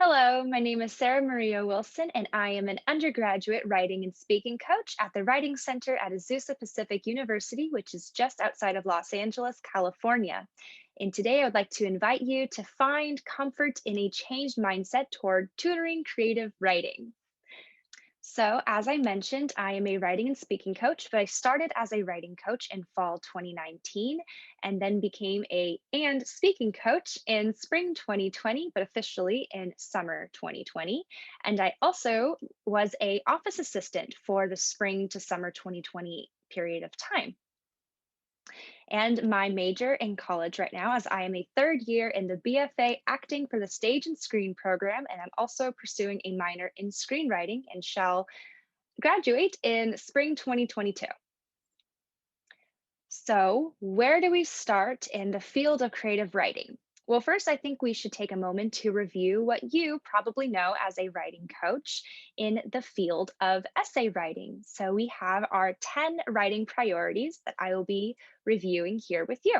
Hello, my name is Sarah Maria Wilson, and I am an undergraduate writing and speaking coach at the Writing Center at Azusa Pacific University, which is just outside of Los Angeles, California. And today I would like to invite you to find comfort in a changed mindset toward tutoring creative writing. So, as I mentioned, I am a writing and speaking coach, but I started as a writing coach in fall 2019 and then became a and speaking coach in spring 2020, but officially in summer 2020. And I also was a office assistant for the spring to summer 2020 period of time. And my major in college right now, as I am a third year in the BFA Acting for the Stage and Screen program, and I'm also pursuing a minor in screenwriting and shall graduate in spring 2022. So, where do we start in the field of creative writing? Well, first, I think we should take a moment to review what you probably know as a writing coach in the field of essay writing. So, we have our 10 writing priorities that I will be reviewing here with you.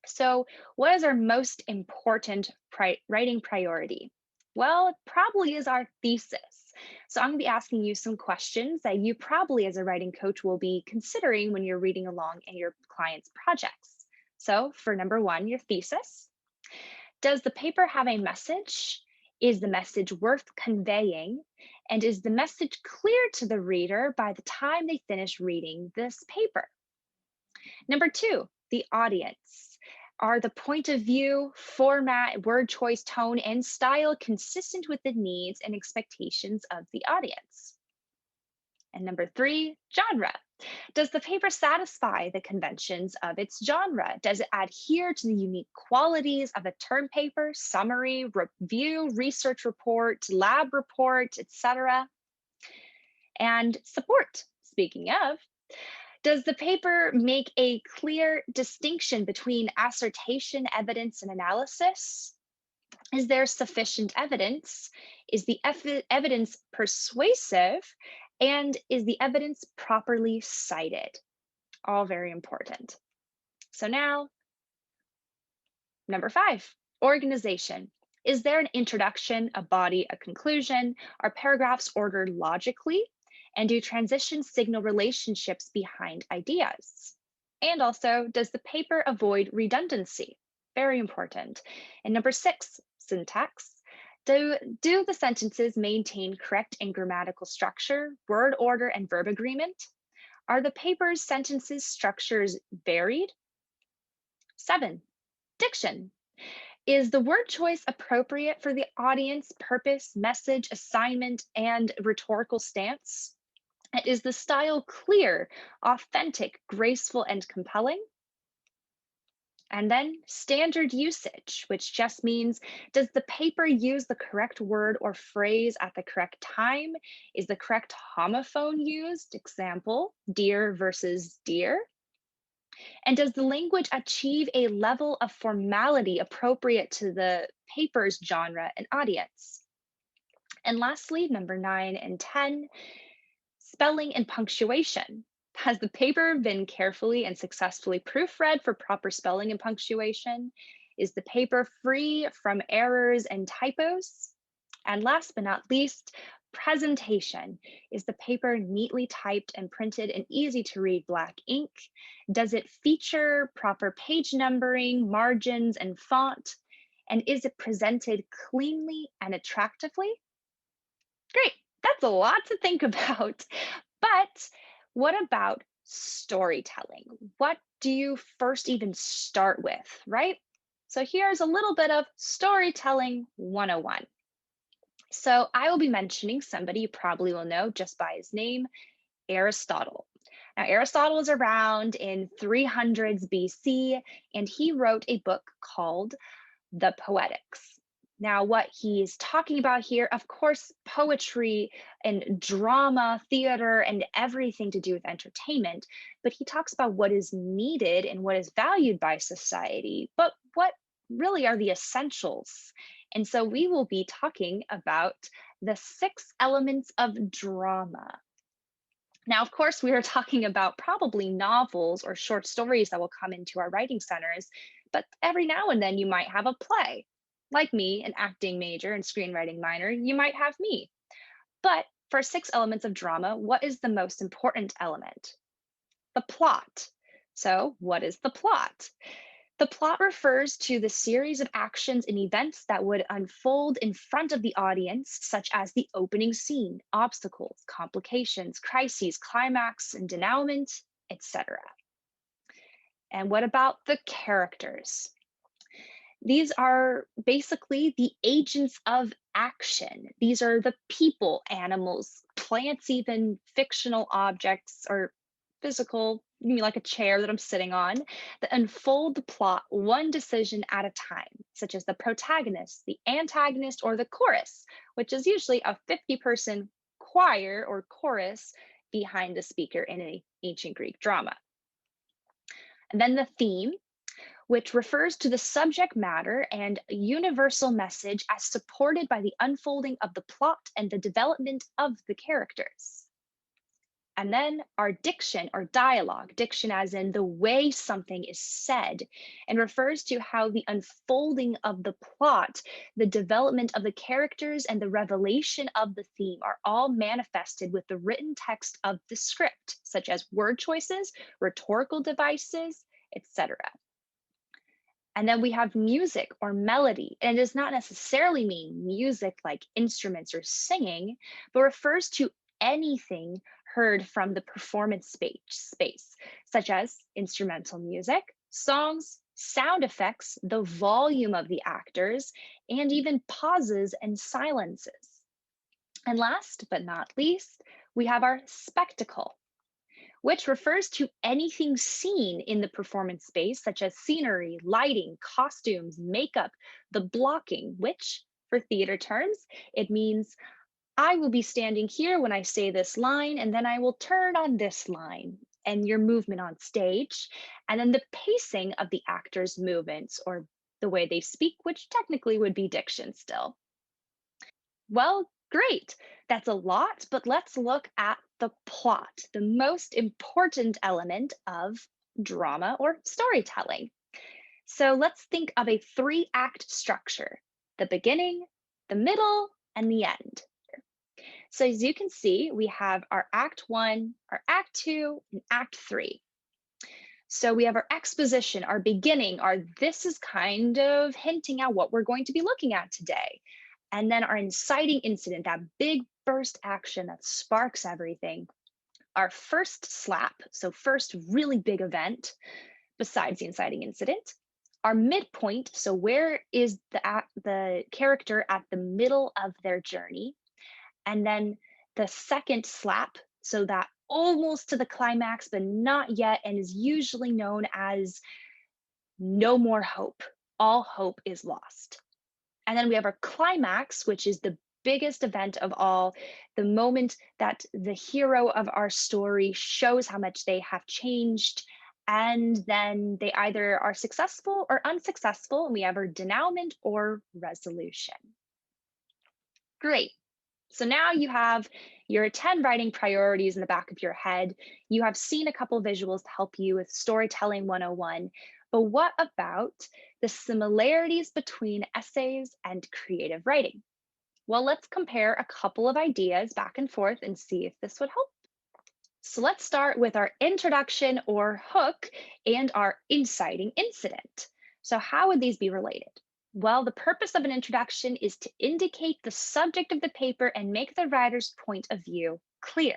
So, what is our most important writing priority? Well, it probably is our thesis. So, I'm going to be asking you some questions that you probably, as a writing coach, will be considering when you're reading along in your clients' projects. So, for number one, your thesis. Does the paper have a message? Is the message worth conveying? And is the message clear to the reader by the time they finish reading this paper? Number two, the audience. Are the point of view, format, word choice, tone, and style consistent with the needs and expectations of the audience? And number three, genre. Does the paper satisfy the conventions of its genre? Does it adhere to the unique qualities of a term paper, summary, review, research report, lab report, etc.? And support. Speaking of, does the paper make a clear distinction between assertion, evidence, and analysis? Is there sufficient evidence? Is the evidence persuasive? And is the evidence properly cited? All very important. So now, number five, organization. Is there an introduction, a body, a conclusion? Are paragraphs ordered logically? And do transitions signal relationships behind ideas? And also, does the paper avoid redundancy? Very important. And number six, syntax. Do the sentences maintain correct and grammatical structure, word order, and verb agreement? Are the paper's sentences structures varied? Seven, diction. Is the word choice appropriate for the audience, purpose, message, assignment, and rhetorical stance? And is the style clear, authentic, graceful, and compelling? And then standard usage, which just means, does the paper use the correct word or phrase at the correct time? Is the correct homophone used? Example, dear versus dear. And does the language achieve a level of formality appropriate to the paper's genre and audience? And lastly, number 9 and 10, spelling and punctuation. Has the paper been carefully and successfully proofread for proper spelling and punctuation? Is the paper free from errors and typos? And last but not least, presentation. Is the paper neatly typed and printed in easy to read black ink? Does it feature proper page numbering, margins, and font? And is it presented cleanly and attractively? Great, that's a lot to think about. But what about storytelling? What do you first even start with, right? So here's a little bit of storytelling 101. So I will be mentioning somebody you probably will know just by his name, Aristotle. Now, Aristotle was around in 300s BC, and he wrote a book called The Poetics. Now, what he's talking about here, of course, poetry and drama, theater, and everything to do with entertainment, but he talks about what is needed and what is valued by society, but what really are the essentials. And so we will be talking about the 6 elements of drama. Now, of course, we are talking about probably novels or short stories that will come into our writing centers, but every now and then you might have a play. Like me, an acting major and screenwriting minor, you might have me. But for six elements of drama, what is the most important element? The plot. So, what is the plot? The plot refers to the series of actions and events that would unfold in front of the audience, such as the opening scene, obstacles, complications, crises, climax, and denouement, etc. And what about the characters? These are basically the agents of action. These are the people, animals, plants, even fictional objects or physical, you mean like a chair that I'm sitting on, that unfold the plot one decision at a time, such as the protagonist, the antagonist, or the chorus, which is usually a 50-person choir or chorus behind the speaker in an ancient Greek drama. And then the theme, which refers to the subject matter and universal message as supported by the unfolding of the plot and the development of the characters. And then our diction or dialogue, diction as in the way something is said, and refers to how the unfolding of the plot, the development of the characters, and the revelation of the theme are all manifested with the written text of the script, such as word choices, rhetorical devices, etc. And then we have music or melody. And it does not necessarily mean music like instruments or singing, but refers to anything heard from the performance space, such as instrumental music, songs, sound effects, the volume of the actors, and even pauses and silences. And last but not least, we have our spectacle, which refers to anything seen in the performance space, such as scenery, lighting, costumes, makeup, the blocking, which, for theater terms, it means I will be standing here when I say this line, and then I will turn on this line, and your movement on stage, and then the pacing of the actor's movements or the way they speak, which technically would be diction still. Well, great. That's a lot, but let's look at the plot, the most important element of drama or storytelling. So let's think of a three-act structure: the beginning, the middle, and the end. So as you can see, we have our Act 1, our Act 2, and Act 3. So we have our exposition, our beginning, our this is kind of hinting at what we're going to be looking at today. And then our inciting incident, that big burst action that sparks everything. Our first slap, so first really big event besides the inciting incident. Our midpoint, so where is the character at the middle of their journey? And then the second slap, so that almost to the climax, but not yet, and is usually known as no more hope. All hope is lost. And then we have our climax, which is the biggest event of all, the moment that the hero of our story shows how much they have changed. And then they either are successful or unsuccessful, and we have our denouement or resolution. Great. So now you have your 10 writing priorities in the back of your head. You have seen a couple visuals to help you with storytelling 101. But what about the similarities between essays and creative writing? Well, let's compare a couple of ideas back and forth and see if this would help. So let's start with our introduction or hook and our inciting incident. So how would these be related? Well, the purpose of an introduction is to indicate the subject of the paper and make the writer's point of view clear.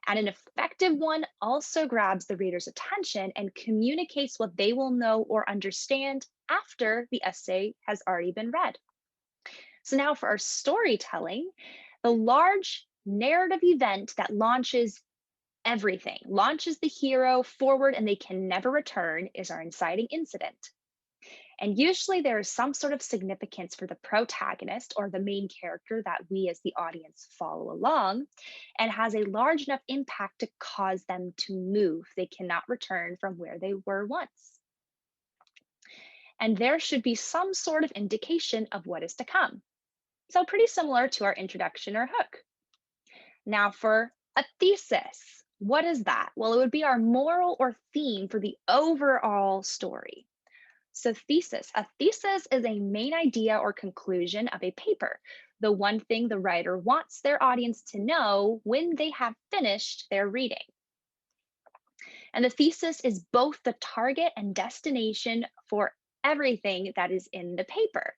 And an effective one also grabs the reader's attention and communicates what they will know or understand after the essay has already been read. So now for our storytelling, the large narrative event that launches everything, launches the hero forward and they can never return, is our inciting incident. And usually there is some sort of significance for the protagonist or the main character that we as the audience follow along, and has a large enough impact to cause them to move. They cannot return from where they were once. And there should be some sort of indication of what is to come. So pretty similar to our introduction or hook. Now for a thesis, what is that? Well, it would be our moral or theme for the overall story. So, thesis. A thesis is a main idea or conclusion of a paper, the one thing the writer wants their audience to know when they have finished their reading. And the thesis is both the target and destination for everything that is in the paper,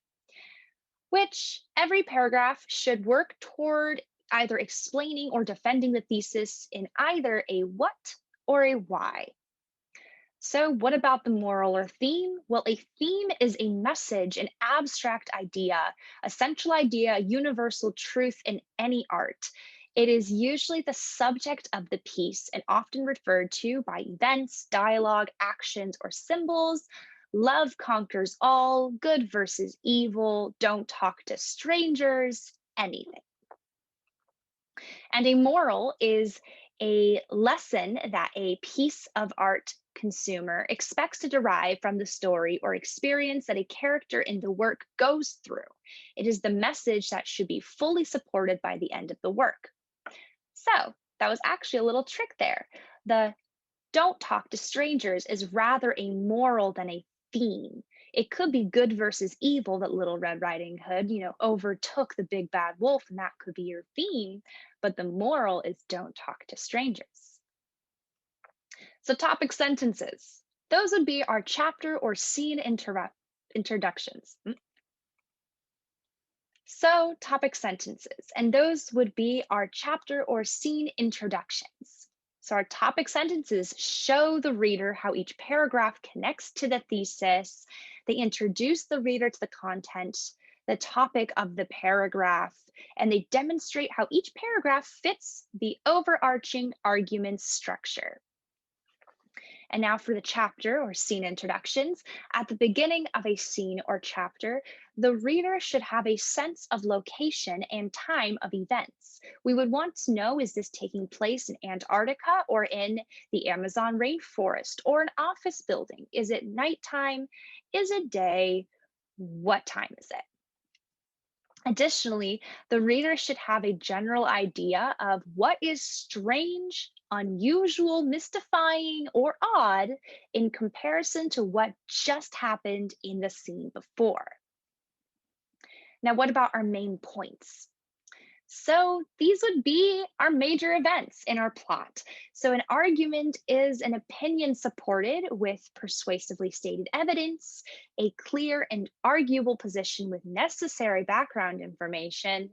which every paragraph should work toward either explaining or defending the thesis in either a what or a why. So, what about the moral or theme? Well, a theme is a message, an abstract idea, a central idea, a universal truth in any art. It is usually the subject of the piece and often referred to by events, dialogue, actions, or symbols. Love conquers all, good versus evil, don't talk to strangers, anything. And a moral is a lesson that a piece of art consumer expects to derive from the story or experience that a character in the work goes through. It is the message that should be fully supported by the end of the work. So, that was actually a little trick there. The don't talk to strangers is rather a moral than a theme. It could be good versus evil that Little Red Riding Hood, overtook the big bad wolf, and that could be your theme. But the moral is don't talk to strangers. So, topic sentences. Those would be our chapter or scene introductions. So, topic sentences, and those would be our chapter or scene introductions. So, our topic sentences show the reader how each paragraph connects to the thesis. They introduce the reader to the content, the topic of the paragraph, and they demonstrate how each paragraph fits the overarching argument structure. And now for the chapter or scene introductions. At the beginning of a scene or chapter, the reader should have a sense of location and time of events. We would want to know, is this taking place in Antarctica or in the Amazon rainforest or an office building? Is it nighttime? Is it day? What time is it? Additionally, the reader should have a general idea of what is strange, unusual, mystifying, or odd in comparison to what just happened in the scene before. Now, what about our main points? So these would be our major events in our plot. So an argument is an opinion supported with persuasively stated evidence, a clear and arguable position with necessary background information,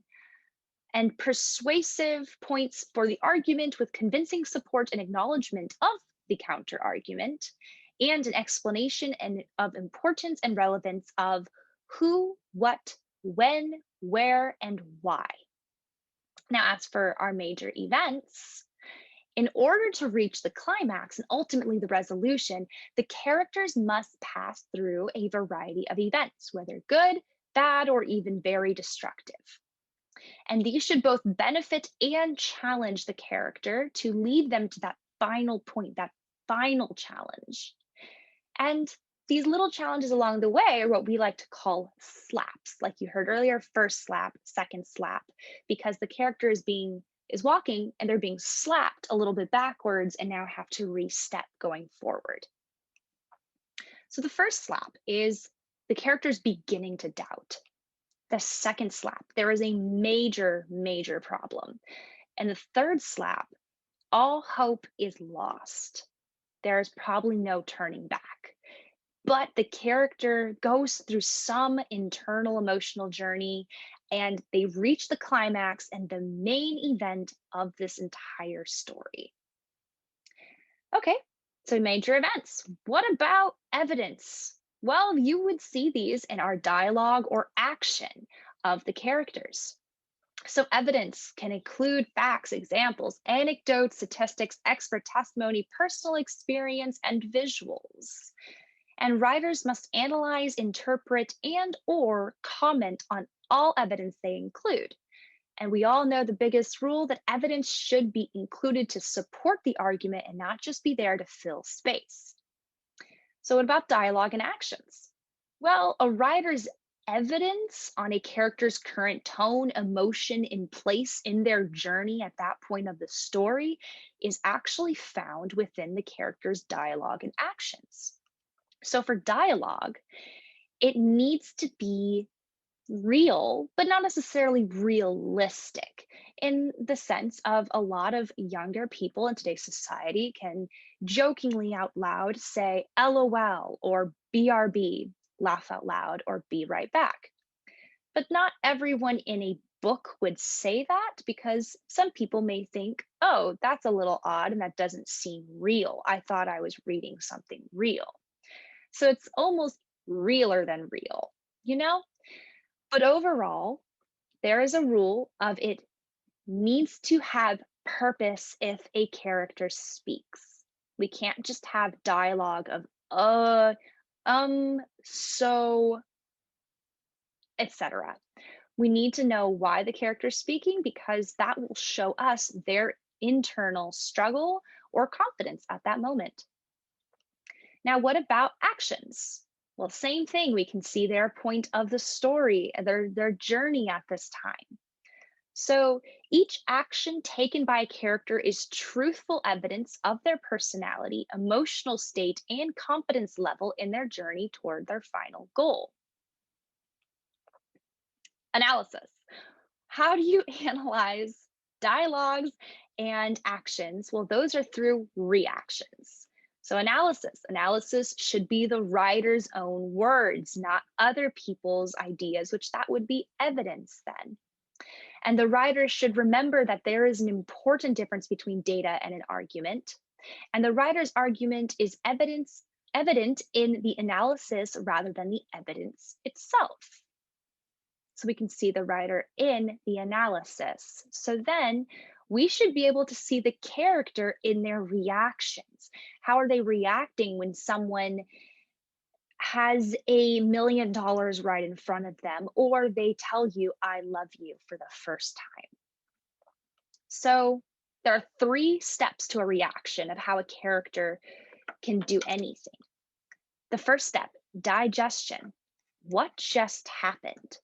and persuasive points for the argument with convincing support and acknowledgement of the counter argument, and an explanation of importance and relevance of who, what, when, where, and why. Now, as for our major events, in order to reach the climax and ultimately the resolution, the characters must pass through a variety of events, whether good, bad, or even very destructive. And these should both benefit and challenge the character to lead them to that final point, that final challenge. And these little challenges along the way are what we like to call slaps. Like you heard earlier, first slap, second slap, because the character is walking and they're being slapped a little bit backwards and now have to re-step going forward. So the first slap is the character's beginning to doubt. The second slap, there is a major, major problem. And the third slap, all hope is lost. There's probably no turning back. But the character goes through some internal emotional journey and they reach the climax and the main event of this entire story. Okay, so major events. What about evidence? Well, you would see these in our dialogue or action of the characters. So, evidence can include facts, examples, anecdotes, statistics, expert testimony, personal experience, and visuals. And writers must analyze, interpret, and or comment on all evidence they include. And we all know the biggest rule that evidence should be included to support the argument and not just be there to fill space. So, what about dialogue and actions? Well, a writer's evidence on a character's current tone, emotion, in place in their journey at that point of the story is actually found within the character's dialogue and actions. So for dialogue, it needs to be real, but not necessarily realistic in the sense of a lot of younger people in today's society can jokingly out loud say LOL or BRB, laugh out loud, or be right back. But not everyone in a book would say that because some people may think, oh, that's a little odd and that doesn't seem real. I thought I was reading something real. So it's almost realer than real, you know? But overall, there is a rule of it needs to have purpose if a character speaks. We can't just have dialogue of so, etc. We need to know why the character's speaking because that will show us their internal struggle or confidence at that moment. Now, what about actions? Well, same thing. We can see their point of the story, their journey at this time. So each action taken by a character is truthful evidence of their personality, emotional state, and confidence level in their journey toward their final goal. Analysis. How do you analyze dialogues and actions? Well, those are through reactions. So analysis should be the writer's own words, not other people's ideas, which that would be evidence then. And the writer should remember that there is an important difference between data and an argument. And the writer's argument is evident in the analysis rather than the evidence itself. So we can see the writer in the analysis. So then we should be able to see the character in their reactions. How are they reacting when someone has $1 million right in front of them, or they tell you, I love you for the first time? So there are 3 steps to a reaction of how a character can do anything. The first step, digestion. What just happened?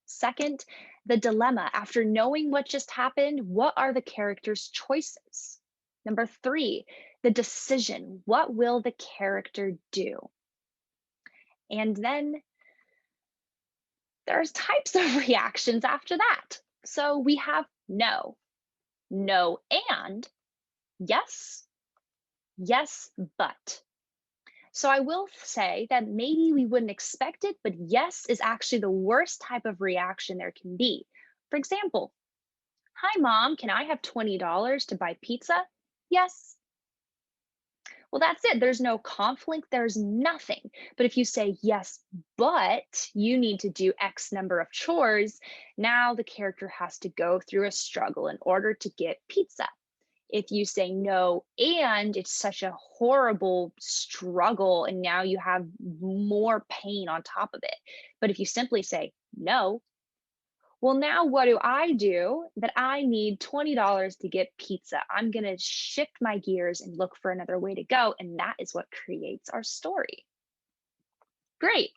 Second, the dilemma. After knowing what just happened, what are the character's choices? Number 3, the decision. What will the character do? And then there's types of reactions after that. So we have no, no, and yes, yes, but. So I will say that maybe we wouldn't expect it, but yes is actually the worst type of reaction there can be. For example, hi, mom, can I have $20 to buy pizza? Yes. Well, that's it. There's no conflict, there's nothing. But if you say, yes, but you need to do X number of chores, now the character has to go through a struggle in order to get pizza. If you say no, and it's such a horrible struggle, and now you have more pain on top of it. But if you simply say no, well, now what do I do that I need $20 to get pizza? I'm going to shift my gears and look for another way to go. And that is what creates our story. Great.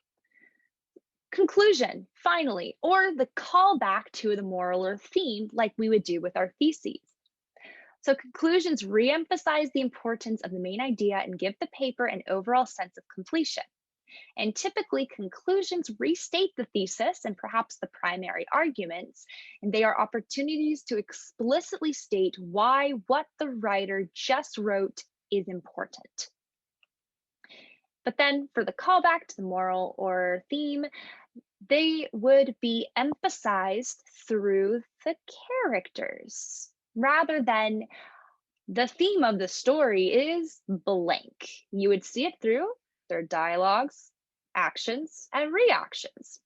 Conclusion, finally, or the callback to the moral or theme, like we would do with our theses. So conclusions reemphasize the importance of the main idea and give the paper an overall sense of completion. And typically, conclusions restate the thesis and perhaps the primary arguments, and they are opportunities to explicitly state why what the writer just wrote is important. But then for the callback to the moral or theme, they would be emphasized through the characters rather than the theme of the story is blank. You would see it through their dialogues, actions, and reactions.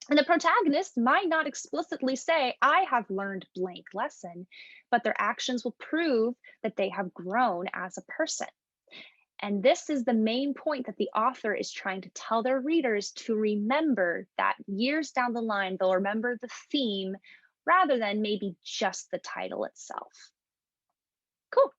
And the protagonist might not explicitly say, I have learned blank lesson, but their actions will prove that they have grown as a person. And this is the main point that the author is trying to tell their readers to remember that years down the line, they'll remember the theme rather than maybe just the title itself. Cool.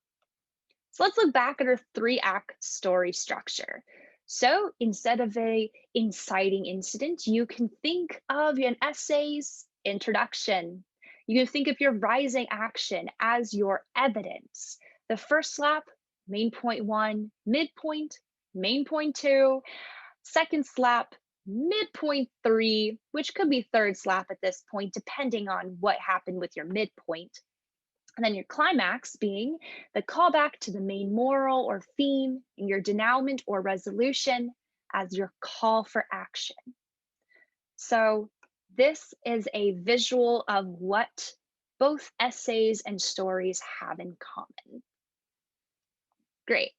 So let's look back at our 3-act story structure. So instead of a inciting incident, you can think of an essay's introduction. You can think of your rising action as your evidence. The first slap, main point 1, midpoint, main point 2, Second slap, midpoint 3, which could be third slap at this point, depending on what happened with your midpoint. And then your climax being the callback to the main moral or theme, and your denouement or resolution as your call for action. So, this is a visual of what both essays and stories have in common. Great.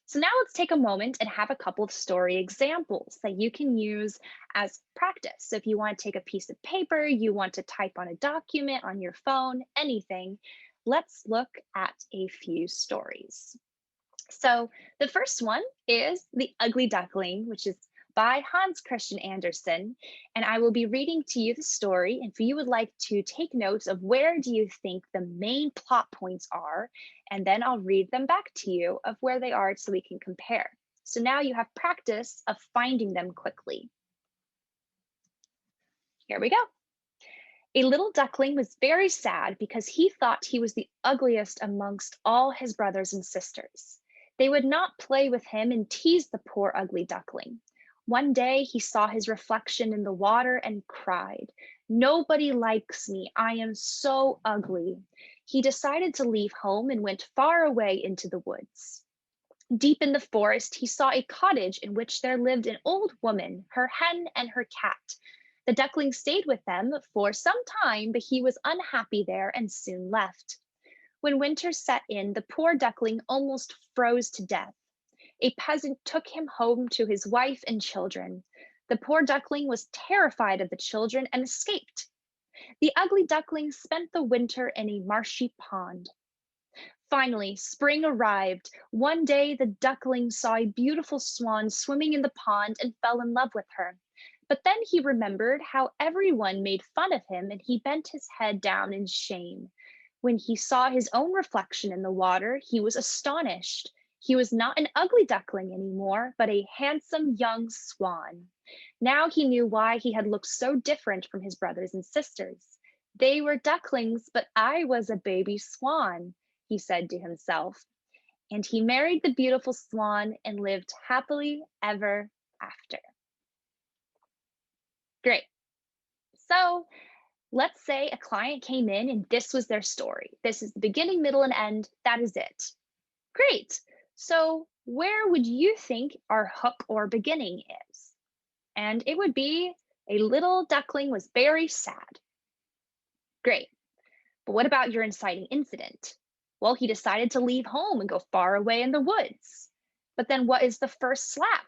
So now let's take a moment and have a couple of story examples that you can use as practice. So if you want to take a piece of paper, you want to type on a document on your phone, anything, let's look at a few stories. So the first one is The Ugly Duckling, which is by Hans Christian Andersen. And I will be reading to you the story. And if you would like to take notes of where do you think the main plot points are, and then I'll read them back to you of where they are so we can compare. So now you have practice of finding them quickly. Here we go. A little duckling was very sad because he thought he was the ugliest amongst all his brothers and sisters. They would not play with him and teased the poor ugly duckling. One day he saw his reflection in the water and cried, "Nobody likes me. I am so ugly." He decided to leave home and went far away into the woods. Deep in the forest, he saw a cottage in which there lived an old woman, her hen, and her cat. The duckling stayed with them for some time, but he was unhappy there and soon left. When winter set in, the poor duckling almost froze to death. A peasant took him home to his wife and children. The poor duckling was terrified of the children and escaped. The ugly duckling spent the winter in a marshy pond. Finally, spring arrived. One day, the duckling saw a beautiful swan swimming in the pond and fell in love with her. But then he remembered how everyone made fun of him and he bent his head down in shame. When he saw his own reflection in the water, he was astonished. He was not an ugly duckling anymore, but a handsome young swan. Now he knew why he had looked so different from his brothers and sisters. They were ducklings, but I was a baby swan, he said to himself. And he married the beautiful swan and lived happily ever after. Great. So let's say a client came in and this was their story. This is the beginning, middle, and end. That is it. Great. So where would you think our hook or beginning is? And it would be a little duckling was very sad. Great. But what about your inciting incident? Well, he decided to leave home and go far away in the woods. But then what is the first slap?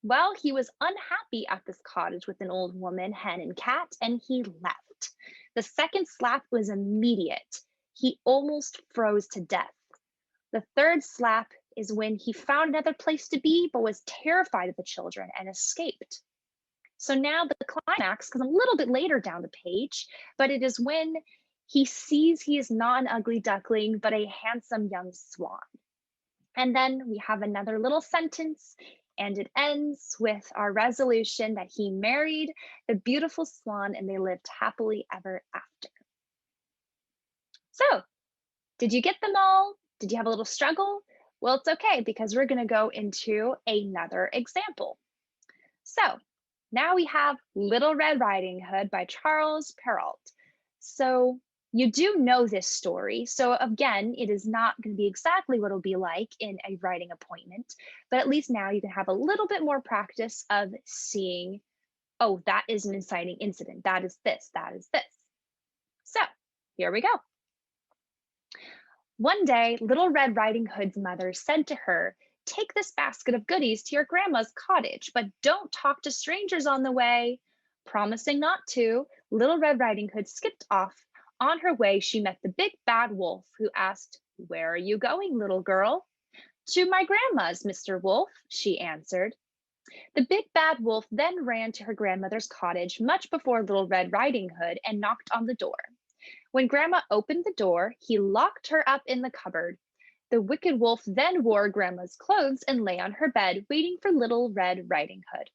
Well, he was unhappy at this cottage with an old woman, hen, and cat, and he left. The second slap was immediate. He almost froze to death. The third slap is when he found another place to be, but was terrified of the children and escaped. So now the climax comes a little bit later down the page, but it is when he sees he is not an ugly duckling, but a handsome young swan. And then we have another little sentence, and it ends with our resolution that he married the beautiful swan and they lived happily ever after. So, did you get them all? Did you have a little struggle? Well, it's okay because we're going to go into another example. So, now we have Little Red Riding Hood by Charles Perrault. So, you do know this story. So again, it is not going to be exactly what it'll be like in a writing appointment, but at least now you can have a little bit more practice of seeing, oh, that is an inciting incident. That is this, that is this. So here we go. One day, Little Red Riding Hood's mother said to her, "Take this basket of goodies to your grandma's cottage, but don't talk to strangers on the way." Promising not to, Little Red Riding Hood skipped off. On her way, she met the big bad wolf, who asked, "Where are you going, little girl?" "To my grandma's, Mr. Wolf," she answered. The big bad wolf then ran to her grandmother's cottage much before Little Red Riding Hood and knocked on the door. When Grandma opened the door, he locked her up in the cupboard. The wicked wolf then wore Grandma's clothes and lay on her bed, waiting for Little Red Riding Hood.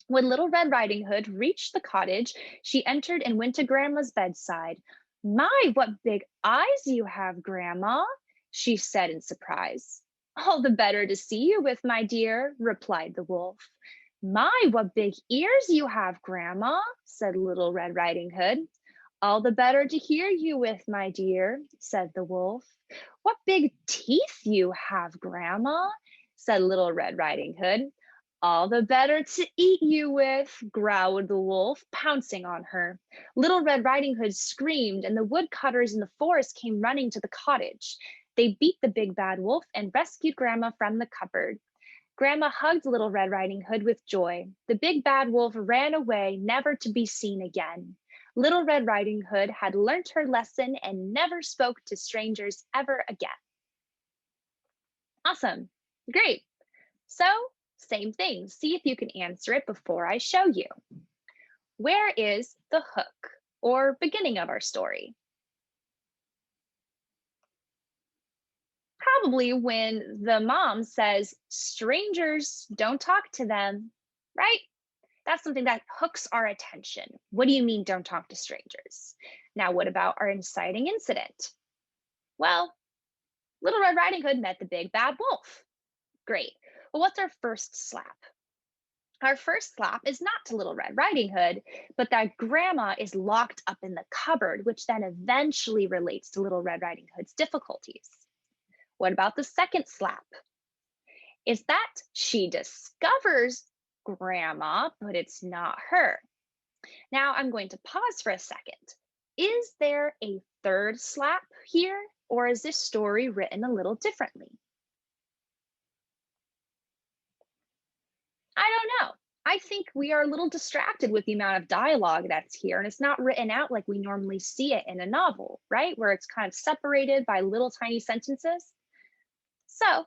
When Little Red Riding Hood reached the cottage, she entered and went to Grandma's bedside. "My, what big eyes you have, Grandma," she said in surprise. All the better to see you with, my dear, replied the wolf. My, what big ears you have, Grandma, said Little Red Riding Hood. All the better to hear you with, my dear, said the wolf. What big teeth you have, Grandma, said Little Red Riding Hood. All the better to eat you with, growled the wolf, pouncing on her. Little Red Riding Hood screamed, and the woodcutters in the forest came running to the cottage. They beat the big bad wolf and rescued Grandma from the cupboard. Grandma hugged Little Red Riding Hood with joy. The big bad wolf ran away, never to be seen again. Little Red Riding Hood had learnt her lesson and never spoke to strangers ever again. Awesome. Great. So, same thing. See if you can answer it before I show you. Where is the hook or beginning of our story? Probably when the mom says, strangers, don't talk to them, right? That's something that hooks our attention. What do you mean, don't talk to strangers? Now, what about our inciting incident? Well, Little Red Riding Hood met the big bad wolf. Great. Well, what's our first slap? Our first slap is not to Little Red Riding Hood, but that Grandma is locked up in the cupboard, which then eventually relates to Little Red Riding Hood's difficulties. What about the second slap? Is that she discovers Grandma, but it's not her. Now I'm going to pause for a second. Is there a third slap here, or is this story written a little differently? I don't know. I think we are a little distracted with the amount of dialogue that's here, and it's not written out like we normally see it in a novel, right? Where it's kind of separated by little tiny sentences. So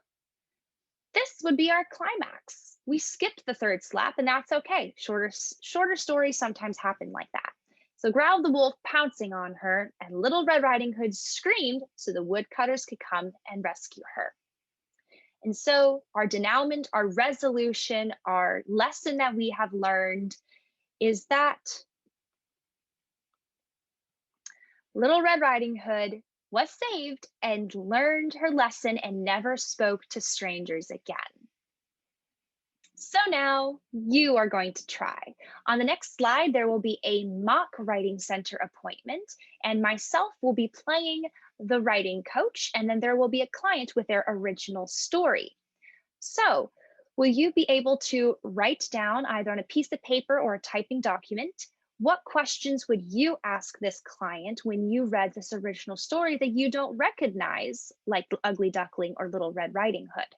this would be our climax. We skipped the third slap, and that's okay. Shorter stories sometimes happen like that. So growled the wolf, pouncing on her, and Little Red Riding Hood screamed so the woodcutters could come and rescue her. And so, our denouement, our resolution, our lesson that we have learned is that Little Red Riding Hood was saved and learned her lesson and never spoke to strangers again. So now you are going to try. On the next slide, there will be a mock writing center appointment, and myself will be playing the writing coach, and then there will be a client with their original story. So, will you be able to write down either on a piece of paper or a typing document? What questions would you ask this client when you read this original story that you don't recognize, like Ugly Duckling or Little Red Riding Hood?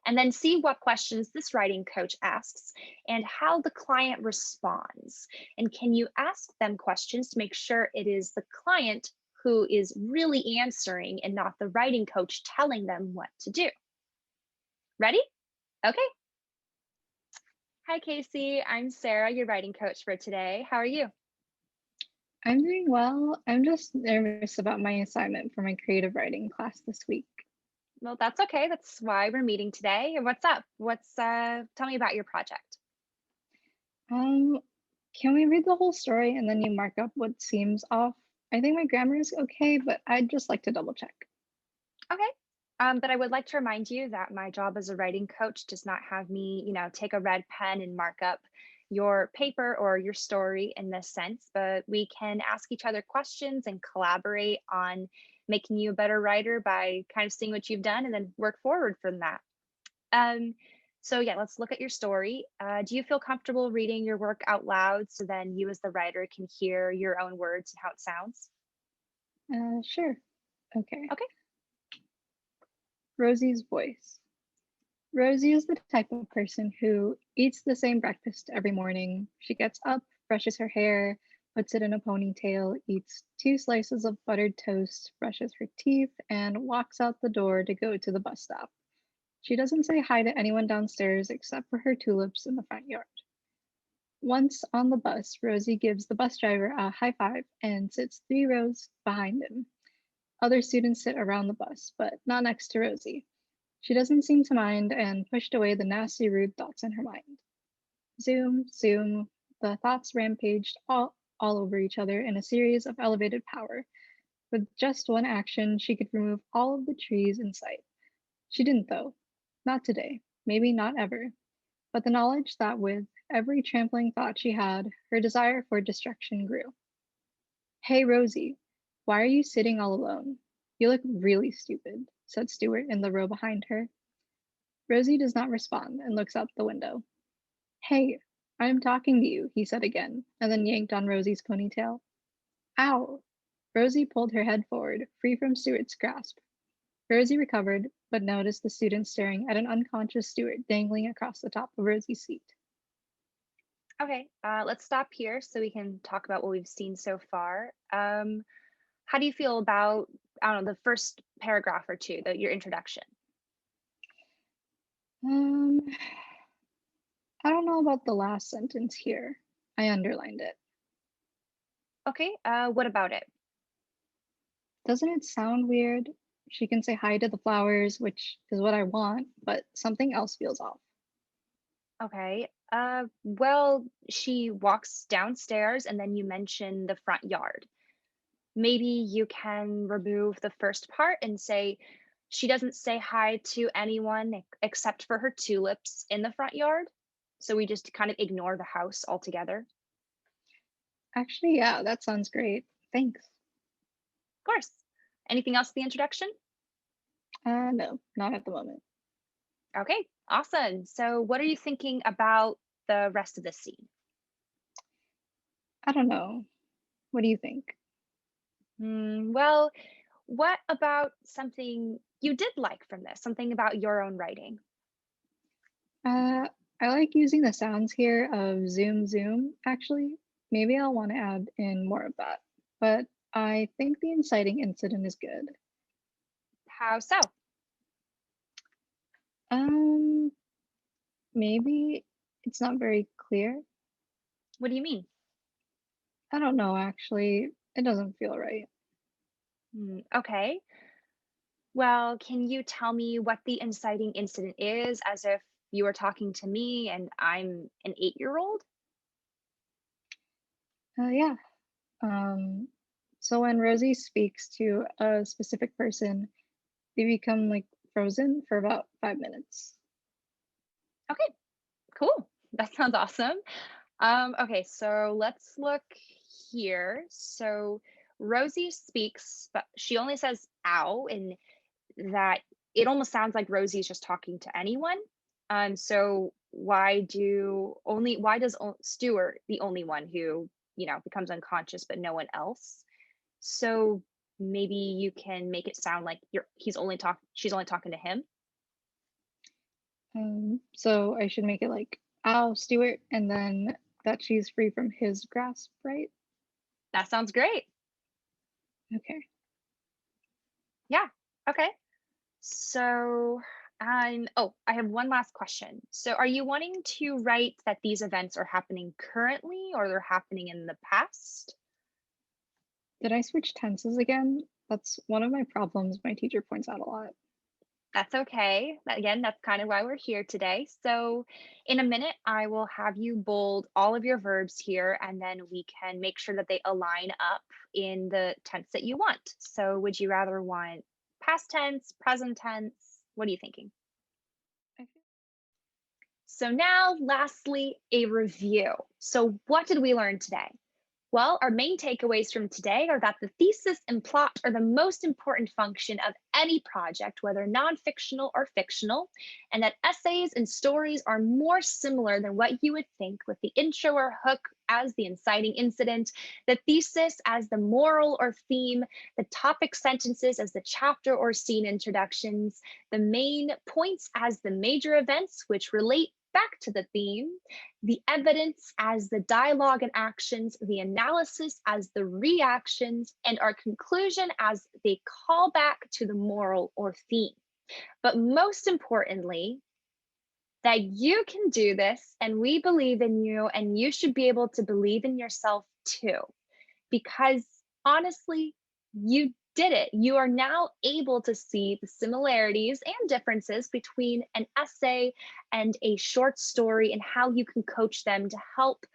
And then see what questions this writing coach asks and how the client responds. And can you ask them questions to make sure it is the client who is really answering and not the writing coach telling them what to do? Ready? Okay. Hi, Casey. I'm Sarah, your writing coach for today. How are you? I'm doing well. I'm just nervous about my assignment for my creative writing class this week. Well, that's okay. That's why we're meeting today. What's up? Tell me about your project. Um, can we read the whole story and then you mark up what seems off? I think my grammar is okay, but I'd just like to double check. Okay. But I would like to remind you that my job as a writing coach does not have me, take a red pen and mark up your paper or your story in this sense, but we can ask each other questions and collaborate on making you a better writer by kind of seeing what you've done and then work forward from that. So yeah, let's look at your story. Do you feel comfortable reading your work out loud so then you as the writer can hear your own words and how it sounds? Sure. Okay. Okay. Rosie's voice. Rosie is the type of person who eats the same breakfast every morning. She gets up, brushes her hair, puts it in a ponytail, eats 2 slices of buttered toast, brushes her teeth, and walks out the door to go to the bus stop. She doesn't say hi to anyone downstairs except for her tulips in the front yard. Once on the bus, Rosie gives the bus driver a high five and sits 3 rows behind him. Other students sit around the bus, but not next to Rosie. She doesn't seem to mind and pushed away the nasty, rude thoughts in her mind. Zoom, zoom, the thoughts rampaged all over each other in a series of elevated power. With just one action, she could remove all of the trees in sight. She didn't, though. Not today. Maybe not ever. But the knowledge that with every trampling thought she had, her desire for destruction grew. Hey, Rosie, why are you sitting all alone? You look really stupid, said Stuart in the row behind her. Rosie does not respond and looks out the window. Hey, I'm talking to you, he said again, and then yanked on Rosie's ponytail. Ow! Rosie pulled her head forward, free from Stuart's grasp. Rosie recovered, but noticed the student staring at an unconscious Stuart dangling across the top of Rosie's seat. Okay, let's stop here so we can talk about what we've seen so far. How do you feel about, I don't know, the first paragraph or two, your introduction? Um, I don't know about the last sentence here. I underlined it. Okay, what about it? Doesn't it sound weird? She can say hi to the flowers, which is what I want, but something else feels off. Okay, well, she walks downstairs and then you mention the front yard. Maybe you can remove the first part and say, she doesn't say hi to anyone except for her tulips in the front yard. So we just kind of ignore the house altogether. Actually, yeah, that sounds great. Thanks. Of course. Anything else in the introduction? No, not at the moment. Okay, awesome. So what are you thinking about the rest of the scene? I don't know. What do you think? Well, what about something you did like from this? Something about your own writing? Uh, I like using the sounds here of zoom, zoom, actually. Maybe I'll want to add in more of that. But I think the inciting incident is good. How so? Um, Maybe it's not very clear. What do you mean? I don't know, actually. It doesn't feel right. Okay. Well, can you tell me what the inciting incident is as if you were talking to me and I'm an 8-year-old? Yeah. Um, so when Rosie speaks to a specific person, they become like frozen for about 5 minutes. Okay, cool. That sounds awesome. Okay, so let's look here. So Rosie speaks, but she only says ow, and that it almost sounds like Rosie's just talking to anyone. So why does Stuart the only one who, becomes unconscious but no one else? So maybe you can make it sound like she's only talking to him. So I should make it like, ow, Stuart, and then that she's free from his grasp, right? That sounds great. Okay. Yeah. Okay. So, I have one last question. So, are you wanting to write that these events are happening currently or they're happening in the past? Did I switch tenses again? That's one of my problems my teacher points out a lot. That's okay. Again, that's kind of why we're here today. So, in a minute, I will have you bold all of your verbs here, and then we can make sure that they align up in the tense that you want. So, would you rather want past tense, present tense? What are you thinking? I feel So, now lastly, a review. So, what did we learn today? Well, our main takeaways from today are that the thesis and plot are the most important function of any project, whether non-fictional or fictional, and that essays and stories are more similar than what you would think, with the intro or hook as the inciting incident, the thesis as the moral or theme, the topic sentences as the chapter or scene introductions, the main points as the major events which relate back to the theme, the evidence as the dialogue and actions, the analysis as the reactions, and our conclusion as the callback to the moral or theme. But most importantly, that you can do this and we believe in you, and you should be able to believe in yourself too. Because honestly, you did it. You are now able to see the similarities and differences between an essay and a short story and how you can coach them to help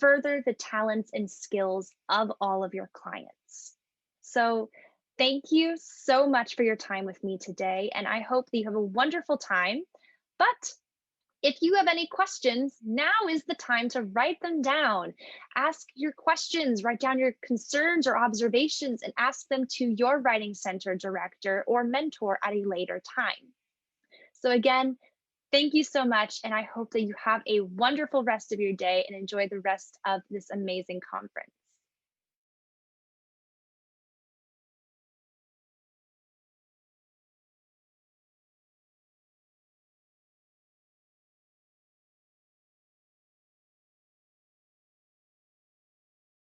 further the talents and skills of all of your clients. So, Thank you so much for your time with me today, and I hope that you have a wonderful time. But if you have any questions, now is the time to write them down. Ask your questions, write down your concerns or observations, and ask them to your writing center director or mentor at a later time. So, again, thank you so much, and I hope that you have a wonderful rest of your day and enjoy the rest of this amazing conference.